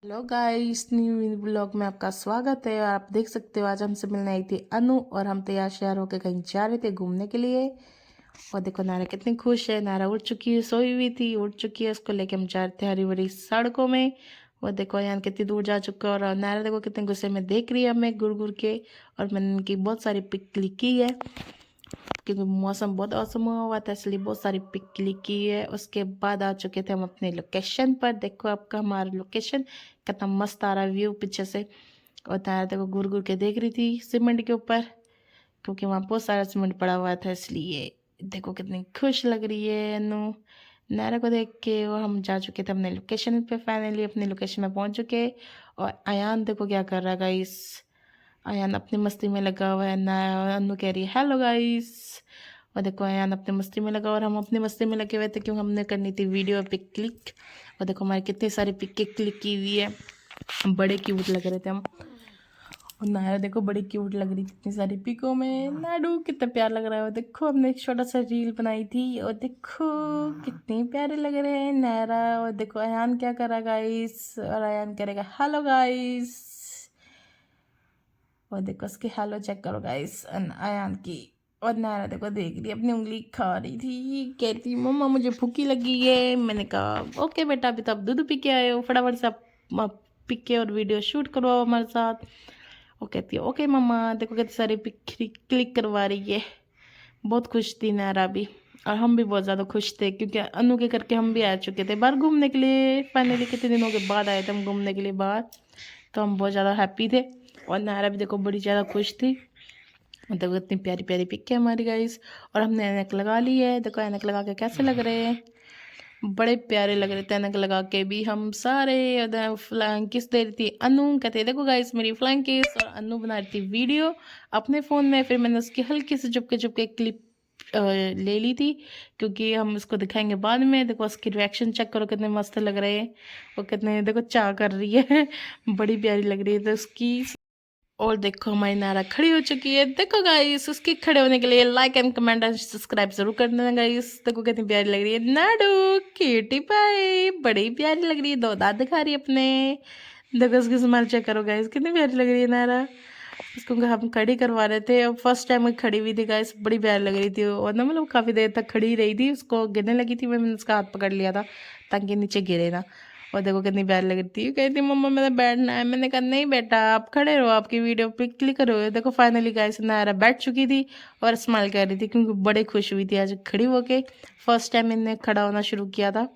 Hello guys, new blog में आपका स्वागत है। और आप देख सकते हो आज हमसे मिलने आई थी अनु और हम तैयार श्यार होकर कहीं जा रहे थे घूमने के लिए। और देखो नारा कितनी खुश है। नारा उठ चुकी है, सोई हुई थी, उठ चुकी है। उसको लेके हम जा रहे थे हरी भरी सड़कों में। और देखो यहाँ कितनी दूर जा चुका है और नारा देखो कितने गुस्से में देख रही है हमें घूर घूर के। और मैंने इनकी बहुत सारी पिक क्लिक की है क्योंकि मौसम बहुत औसम हुआ था, इसलिए बहुत सारी पिक क्लिक की है। उसके बाद आ चुके थे हम अपने लोकेशन पर। देखो आपका हमारा लोकेशन कितना मस्त आ रहा व्यू पीछे से। और तारा देखो घूर घूर के देख रही थी सीमेंट के ऊपर क्योंकि वहाँ बहुत सारा सीमेंट पड़ा हुआ था, इसलिए देखो कितनी खुश लग रही है अनु नारा को देख के। और हम जा चुके थे अपने लोकेशन पे, फाइनली अपने लोकेशन में पहुँच चुके। और अयान देखो क्या कर रहा है गाइस। अयान अपनी मस्ती में लगा हुआ है ना। अनु कह रही है हेलो गाइस। और देखो अयान अपनी मस्ती में लगा और हम अपनी मस्ती में लगे हुए थे क्यों हमने करनी थी वीडियो पिक क्लिक। और देखो हमारी कितनी सारी पिक क्लिक की हुई है, बड़े क्यूट लग रहे थे हम। और नाया देखो बड़ी क्यूट लग रही थी इतनी सारी पिकों में। नाडू कितना प्यार लग रहा है। और देखो हमने एक छोटा सा रील बनाई थी और देखो कितने प्यारे लग रहे हैं नायरा। और देखो अयान क्या कर रहा गाइस, और अयान करेगा हेलो गाइस। और देखो उसकी हेलो चेक करो गाइस अयान की। और नायरा देखो देख रही अपनी उंगली खा रही थी, कहती मम्मा मुझे भूखी लगी है। मैंने कहा ओके बेटा, अभी तो आप दूध पी के आए हो, फटाफट से आप पी के और वीडियो शूट करवाओ हमारे साथ। वो कहती है ओके मम्मा। देखो कितने सारे पिक क्लिक करवा रही है। बहुत खुश थी नायरा भी और हम भी बहुत ज़्यादा खुश थे क्योंकि अनु के करके हम भी आ चुके थे बाहर घूमने के लिए। फाइनली कितने दिनों के बाद आए थे हम घूमने के लिए बाहर, तो हम बहुत ज़्यादा हैप्पी थे। और नायरा भी देखो बड़ी ज़्यादा खुश थी। देखो इतनी प्यारी प्यारी पिक है हमारी गाइस। और हमने ऐनक लगा ली है, देखो ऐनक लगा के कैसे लग रहे हैं, बड़े प्यारे लग रहे थे ऐनक लगा के भी हम सारे। फ्लाइंग किस दे रही थी अनु, कहते देखो गाइस मेरी फ्लाइंग किस। और अनु बना रही थी वीडियो अपने फ़ोन में। फिर मैंने उसकी हल्की से चुपके चुपके क्लिप ले ली थी क्योंकि हम उसको दिखाएंगे बाद में। देखो उसकी रिएक्शन चेक करो कितने मस्त लग रहे हैं। वो कितने देखो चाह कर रही है बड़ी प्यारी लग रही है तो उसकी। और देखो हमारी नारा खड़ी हो चुकी है। देखो गाइस उसके खड़े होने के लिए like and comment and subscribe जरूर कर देना गाइस। देखो कितनी प्यारी लग रही है नाडू, क्यूटी पाई, बड़ी प्यारी लग रही है, दो दांत दिखा रही है अपने। देखो उसकी स्माइल चेक करो गाइस कितनी प्यारी लग रही है नारा। उसको हम खड़ी करवा रहे थे और फर्स्ट टाइम खड़ी हुई थी गाइस, बड़ी प्यारी लग रही थी। और ना मतलब काफ़ी देर तक खड़ी रही थी, उसको गिरने लगी थी, मैंने उसका हाथ पकड़ लिया था ताकि नीचे गिरे ना। और देखो कितनी प्यारी लग रही थी, कहती मम्मा मैंने बैठना है। मैंने कहा नहीं बेटा आप खड़े रहो, आपकी वीडियो पिक क्लिक करो। देखो फाइनली गाइस नायरा बैठ चुकी थी और स्माइल कर रही थी क्योंकि बड़े खुश हुई थी आज खड़ी होके। फर्स्ट टाइम इनने खड़ा होना शुरू किया था,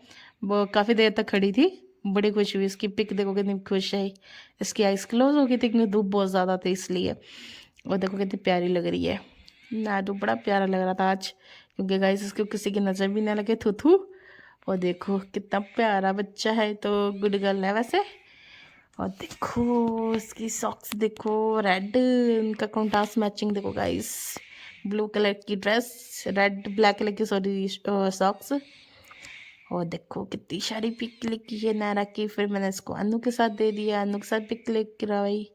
वो काफ़ी देर तक खड़ी थी, बड़ी खुश हुई। इसकी पिक देखो कितनी खुश है। इसकी आइज क्लोज हो गई थी क्योंकि धूप बहुत ज़्यादा थी इसलिए। और देखो कितनी प्यारी लग रही है नाडू, बड़ा प्यारा लग रहा था आज क्योंकि गाइस इसको किसी की नज़र भी ना लगे। थू थू। और देखो कितना प्यारा बच्चा है, तो गुड गर्ल है वैसे। और देखो इसकी सॉक्स देखो रेड, इनका कॉन्ट्रास्ट मैचिंग देखो गाइस। ब्लू कलर की ड्रेस, रेड ब्लैक कलर की सॉरी सॉक्स। और देखो कितनी सारी पिक क्लिक की है नायरा की। फिर मैंने इसको अनु के साथ दे दिया, अनु के साथ पिक क्लिक करवाई।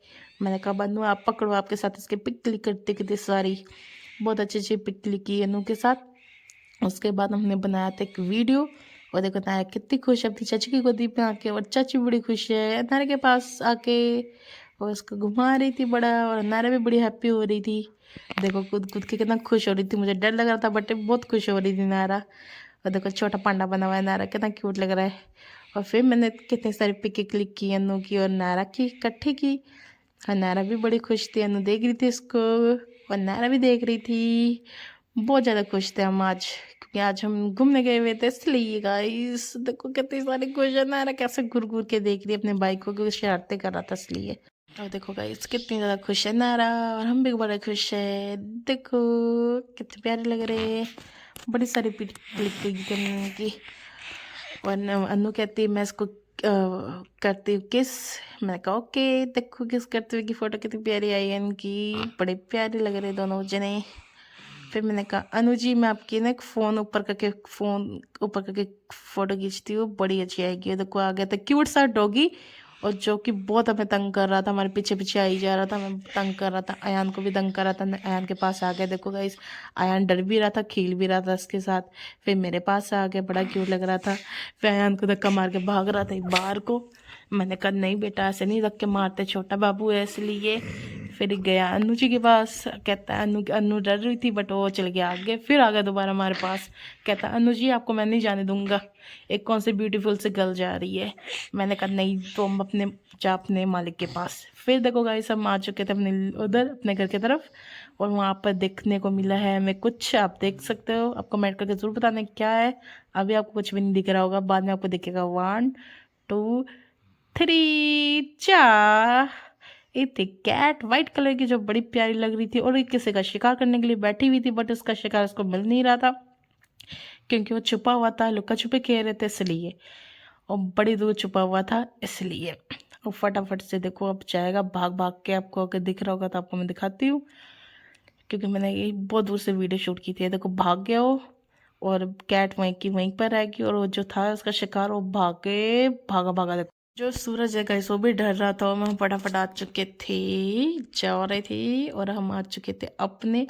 मैंने कहा अनु आप पकड़ो, आपके साथ इसके पिक क्लिक करते कितनी सारी, बहुत अच्छी अच्छी पिक क्लिक की अनु के साथ। उसके बाद हमने बनाया था एक वीडियो। और देखो नायरा कितनी खुश है अपनी चाची की गोदी में आके। और चाची बड़ी खुश है नायरा के पास आके और उसको घुमा रही थी बड़ा। और नायरा भी बड़ी हैप्पी हो रही थी, देखो कूद कूद के कितना खुश हो रही थी। मुझे डर लग रहा था बट बहुत खुश हो रही थी नायरा। और देखो छोटा पांडा बना हुआ है नायरा, कितना क्यूट लग रहा है। और फिर मैंने कितने सारी पिके क्लिक की अनु की और नायरा की इकट्ठी की। और नायरा भी बड़ी खुश थी, अनु देख रही थी इसको और नायरा भी देख रही थी। बहुत ज़्यादा खुश थे हम आज क्योंकि आज हम घूमने गए हुए थे, इसलिए गाइस देखो कितनी सारी खुश है नायरा, कैसे घूर घूर के देख रही है अपने भाई को क्योंकि शरारतें कर रहा था इसलिए। और देखो गाइस कितनी ज़्यादा खुश है नायरा और हम भी बड़े खुश है। देखो कितने प्यारे लग रहे हैं, बड़ी सारी पिक क्लिक करने की। और अनु कहती है मैं इसको करती हूँ किस। मैं कहा ओके। देखो किस करते हुए की फ़ोटो कितनी प्यारी आई है इनकी, बड़े प्यारे लग रहे दोनों जने। फिर मैंने कहा अनु जी मैं आपकी ना फ़ोन ऊपर करके फ़ोटो खींचती हूँ, बड़ी अच्छी आएगी। और देखो आ गया था क्यूट सा डॉगी और जो कि बहुत हमें तंग कर रहा था, हमारे पीछे पीछे आई जा रहा था, हमें तंग कर रहा था, अयान को भी तंग कर रहा था। अयान के पास आ गया, देखो गाइस अयान डर भी रहा था, खेल भी रहा था इसके साथ। फिर मेरे पास आ गया, बड़ा क्यूट लग रहा था। फिर अयान को धक्का मार के भाग रहा था बाहर को। मैंने कहा नहीं बेटा ऐसे नहीं रख के मारते, छोटा बाबू है इसलिए। फिर गया अनु जी के पास, कहता है अनु डर रही थी बट वो चल गया आगे। फिर आ गया दोबारा हमारे पास, कहता अनु जी आपको मैं नहीं जाने दूंगा, एक कौन सी ब्यूटीफुल सी गर्ल जा रही है। मैंने कहा नहीं तो हम अपने मालिक के पास। फिर देखो गाइस हम आ चुके थे उधर अपने घर की तरफ, और वहाँ पर देखने को मिला है हमें कुछ, आप देख सकते हो। आप कमेंट करके ज़रूर बताना क्या है। अभी आपको कुछ भी नहीं दिख रहा होगा, बाद में आपको दिखेगा। 1 2 3 4। ये थी कैट, वाइट कलर की, जो बड़ी प्यारी लग रही थी, और एक किसी का शिकार करने के लिए बैठी हुई थी, बट उसका शिकार उसको मिल नहीं रहा था क्योंकि वो छुपा हुआ था, लुका छुपे खेल रहे थे इसलिए, और बड़ी दूर छुपा हुआ था इसलिए। और फटाफट से देखो अब जाएगा भाग भाग के, आपको अगर दिख रहा होगा तो आपको मैं दिखाती हूँ, क्योंकि मैंने ये बहुत दूर से वीडियो शूट की थी। देखो भाग गया वो, और कैट वहीं की वहीं पर रहेगी, और वो जो था उसका शिकार वो भागा भागा। देखो जो सूरज है गाइस वो भी डर रहा था, और हम फटाफट आ चुके थे, जा रहे थे, और हम आ चुके थे अपने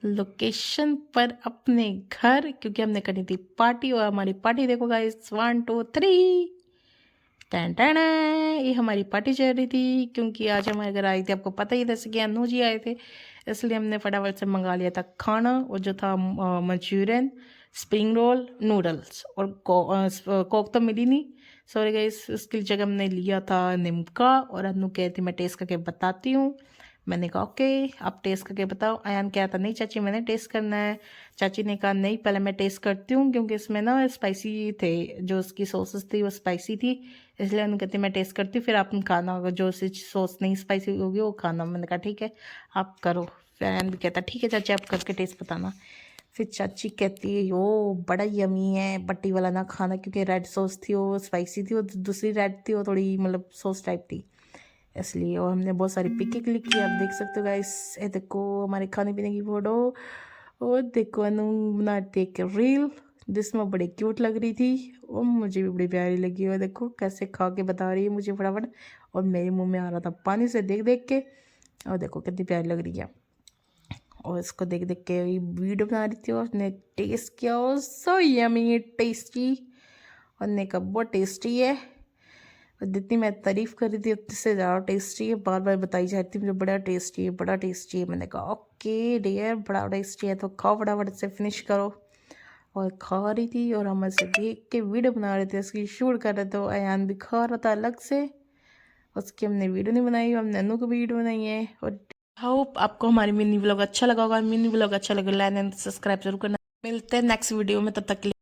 लोकेशन पर, अपने घर, क्योंकि हमने करनी थी पार्टी। और हमारी पार्टी देखो गाइस, 1 2 3 टन टन, ये हमारी पार्टी चल रही थी, क्योंकि आज हमारे घर आई थी, आपको पता ही, जैसे कि अनु जी आए थे, इसलिए हमने फटाफट से मंगा लिया था खाना, और जो था मंचूरियन, स्प्रिंग रोल, नूडल्स, और कोक तो मिली नहीं, सॉरी गाइस। उसकी जगह हमने लिया था निमका, और अनु कहती मैं टेस्ट करके बताती हूँ। मैंने कहा ओके आप टेस्ट करके बताओ। अयान कहा था नहीं चाची मैंने टेस्ट करना है। चाची ने कहा नहीं पहले मैं टेस्ट करती हूँ, क्योंकि इसमें ना स्पाइसी थे, जो उसकी सॉसेस थी वो स्पाइसी थी, इसलिए अनु कहती मैं टेस्ट करती हूँ, फिर आप खाना होगा, जो सी सॉस नहीं स्पाइसी होगी वो खाना। मैंने कहा ठीक है आप करो। फिर अयान भी कहता ठीक है चाची आप करके टेस्ट बताना। फिर चाची कहती है यो बड़ा यमी है, बट्टी वाला ना खाना, क्योंकि रेड सॉस थी वो स्पाइसी थी, वो दूसरी रेड थी वो थोड़ी मतलब सॉस टाइप थी इसलिए। और हमने बहुत सारी पिकें क्लिक की, आप देख सकते हो गाइस। ये देखो हमारे खाने पीने की फ़ोटो, और देखो अनु बनाती एक रील जिसमें बड़ी क्यूट लग रही थी, और मुझे भी बड़ी प्यारी लगी। और देखो कैसे खा के बता रही है मुझे फटाफट, और मेरे मुंह में आ रहा था पानी से देख देख के। और देखो कितनी प्यारी लग रही है, और इसको देख देख के वीडियो बना रही थी, और उसने टेस्ट किया और सो यमी टेस्टी, और ने कहा बहुत टेस्टी है, और जितनी मैं तारीफ़ कर रही थी उतने से ज़्यादा टेस्टी है, बार बार बताई जा रही थी मुझे बड़ा टेस्टी है बड़ा टेस्टी है। मैंने कहा ओके डियर बड़ा टेस्टी है तो खाओ फटाफट से फिनिश करो। और खा रही थी, और हम ऐसे देख के वीडियो बना रहे थे, इसकी शूट कर रहे थे। अयान भी खा रहा था अलग से, उसकी हमने वीडियो नहीं बनाई, हमने नन्नू की वीडियो बनाई है। और होप आपको हमारी मिनी व्लॉग अच्छा लगा होगा। मिनी व्लॉग अच्छा लगा लाइक एंड सब्सक्राइब जरूर करना। मिलते हैं नेक्स्ट वीडियो में, तब तक के लिए